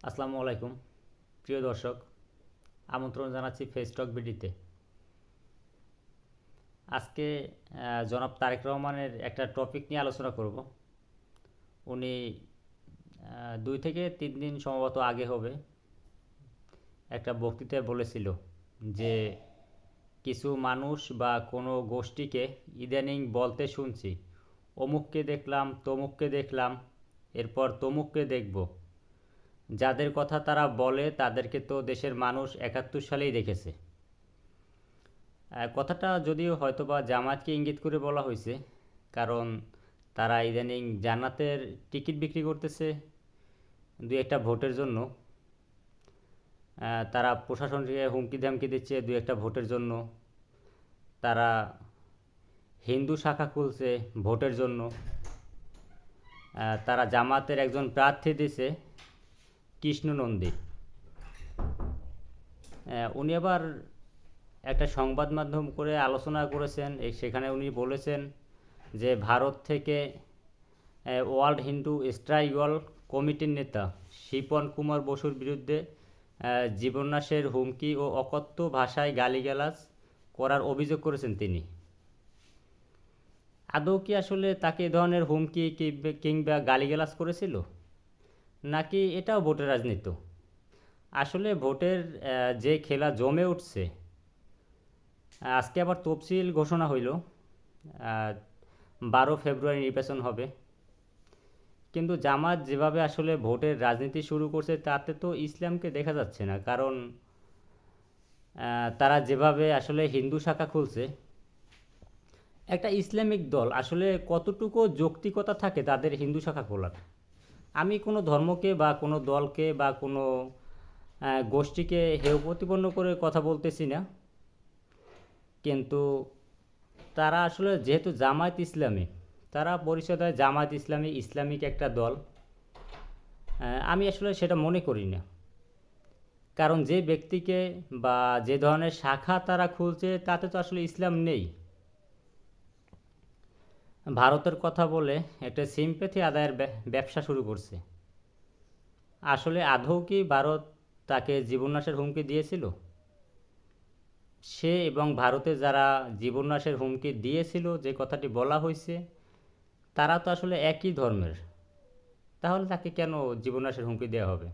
আসসালামু আলাইকুম প্রিয় দর্শক, আমন্ত্রণ জানাচ্ছি ফেস টক বিডিতে। আজকে জনাব তারেক রহমানের একটা টপিক নিয়ে আলোচনা করব। উনি 2 থেকে 3 দিন সম্ভবত আগে হবে একটা বক্তৃতায় বলেছিল যে কিছু মানুষ বা কোনো গোষ্ঠীকে ইদানিং বলতে শুনছি, অমুককে দেখলাম, তমুককে দেখলাম, এরপর তমুককে দেখব। যাদের কথা তারা বলে তাদেরকে তো দেশের মানুষ 71 সালেই দেখেছে। কথাটা যদিও হয়তোবা জামায়াতকে ইঙ্গিত করে বলা হয়েছে, কারণ তারা ইদানিং জান্নাতের টিকিট বিক্রি করতেছে 2-1টা ভোটের জন্য। তারা প্রশাসনকে হুমকি ধামকি দিচ্ছে 2-1টা ভোটের জন্য। তারা হিন্দু শাখা খুলছে ভোটের জন্য। তারা জামাতের একজন প্রার্থী দিছে কৃষ্ণ নন্দী। উনি আবার একটা সংবাদ মাধ্যম করে আলোচনা করেছেন, সেখানে উনি বলেছেন যে ভারত থেকে ওয়ার্ল্ড হিন্দু স্ট্রাইগল কমিটির নেতা শিপন কুমার বসুর বিরুদ্ধে জীবনাশের হুমকি ও অকথ্য ভাষায় গালিগালাজ করার অভিযোগ করেছেন তিনি। আদৌ কি আসলে তাকে এ ধরনের হুমকি কিংবা গালিগালাজ করেছিল, নাকি এটাও ভোটের রাজনীতি? আসলে ভোটের যে খেলা জমে উঠছে, আজকে আবার তফসিল ঘোষণা হইল, 12 ফেব্রুয়ারি নির্বাচন হবে। কিন্তু জামাত যেভাবে আসলে ভোটের রাজনীতি শুরু করছে তাতে তো ইসলামকে দেখা যাচ্ছে না, কারণ তারা যেভাবে আসলে হিন্দু শাখা খুলছে, একটা ইসলামিক দল আসলে কতটুকু যৌক্তিকতা থাকে তাদের হিন্দু শাখা খোলার? আমি কোনো ধর্মকে বা কোনো দলকে বা কোনো গোষ্ঠীকে হেয় প্রতিপন্ন করে কথা বলতেছি না, কিন্তু তারা আসলে যেহেতু জামায়াত ইসলামী, তারা পরিচয় দেয় জামায়াত ইসলামী ইসলামিক একটা দল। আমি আসলে সেটা মনে করি না, কারণ যে ব্যক্তিকে বা যে ধরনের শাখা তারা খুলছে তাতে তো আসলে ইসলাম নেই। ভারতের কথা বলে একটা সিম্প্যাথি আদায়ের ব্যবসা শুরু করছে। আসলে আদৌ কি ভারত তাকে জীবনাশের হুমকি দিয়েছিল? সে এবং ভারতে যারা জীবনাশের হুমকি দিয়েছিল, যে কথাটি বলা হয়েছে, তারা তো আসলে একই ধর্মের। তাহলে তাকে কেন জীবনাশের হুমকি দেওয়া হবে?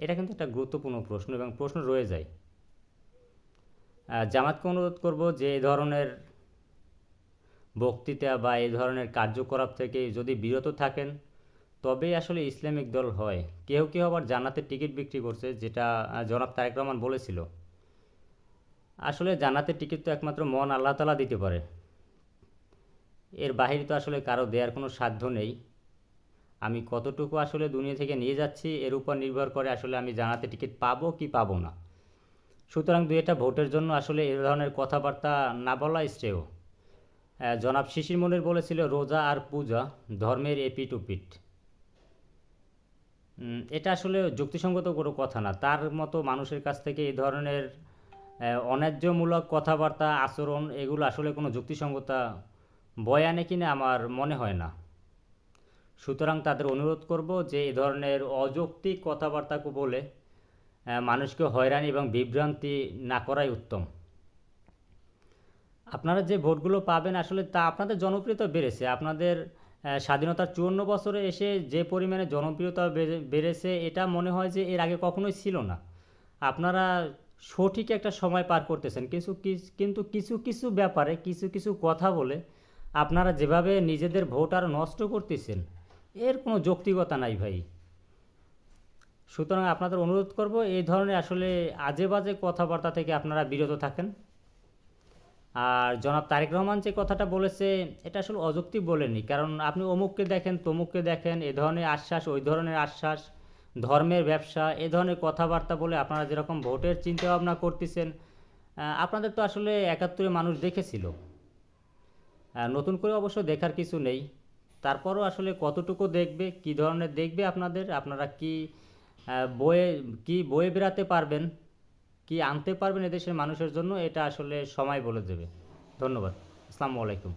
এটা কিন্তু একটা গুরুত্বপূর্ণ প্রশ্ন এবং প্রশ্ন রয়ে যায়। জামাতকে অনুরোধ করব যে এই ধরনের বক্তৃতা বা এই ধরনের কার্যকলাপ থেকে যদি বিরত থাকেন, তবেই আসলে ইসলামিক দল হয়। কেউ কেউ আবার জান্নাতের টিকিট বিক্রি করছে, যেটা জনাব তারেক রহমান বলেছিল। আসলে জান্নাতের টিকিট তো একমাত্র মন আল্লাহ তাআলা দিতে পারে, এর বাহিরে তো আসলে কারো দেওয়ার কোনো সাধ্য নেই। আমি কতটুকু আসলে দুনিয়া থেকে নিয়ে যাচ্ছি এর উপর নির্ভর করে আসলে আমি জান্নাতের টিকিট পাবো কি পাবো না। সুতরাং 2-1টা ভোটের জন্য আসলে এ ধরনের কথাবার্তা না বলাই শ্রেয়। জনাব শিশির মনির বলেছিল, রোজা আর পূজা ধর্মের এপিঠ ওপিঠ। এটা আসলে যুক্তিসঙ্গত কোনো কথা না। তার মতো মানুষের কাছ থেকে এই ধরনের অন্যায্যমূলক কথাবার্তা, আচরণ, এগুলো আসলে কোনো যুক্তিসঙ্গতা বয়ে আনে কিনা আমার মনে হয় না। সুতরাং তাদের অনুরোধ করব যে এ ধরনের অযৌক্তিক কথাবার্তা বলে মানুষকে হয়রানি এবং বিভ্রান্তি না করাই উত্তম। আপনারা যে ভোটগুলো পাবেন আসলে তা আপনাদের জনপ্রিয়তা বেড়েছে। আপনাদের স্বাধীনতার 54 বছরে এসে যে পরিমাণে জনপ্রিয়তা বেড়েছে, এটা মনে হয় যে এর আগে কখনোই ছিল না। আপনারা সঠিক একটা সময় পার করতেছেন, কিন্তু কিছু কিছু ব্যাপারে কিছু কিছু কথা বলে আপনারা যেভাবে নিজেদের ভোট আরও নষ্ট করতেছেন, এর কোনো যৌক্তিকতা নাই ভাই। সুতরাং আপনাদের অনুরোধ করব এই ধরনের আসলে আজে বাজে কথাবার্তা থেকে আপনারা বিরত থাকেন। আর জনাব তারেক রহমান যে কথাটা বলেছে, এটা আসলে অযৌক্তিক বলেনি, কারণ আপনি অমুককে দেখেন, তমুককে দেখেন, এ ধরনের আশ্বাস, ওই ধরনের আশ্বাস, ধর্মের ব্যবসা, এ ধরনের কথাবার্তা বলে আপনারা যেরকম ভোটের চিন্তাভাবনা করতেছেন, আপনাদের তো আসলে 71-এ মানুষ দেখেছিল। নতুন করে অবশ্য দেখার কিছু নেই। তারপরও আসলে কতটুকু দেখবে, কি ধরনের দেখবে আপনারা কি বয়ে বেড়াতে পারবেন, কি আনতে পারবেন এদেশের মানুষের জন্য, এটা আসলে সময় বলে দেবে। ধন্যবাদ। আসসালামু আলাইকুম।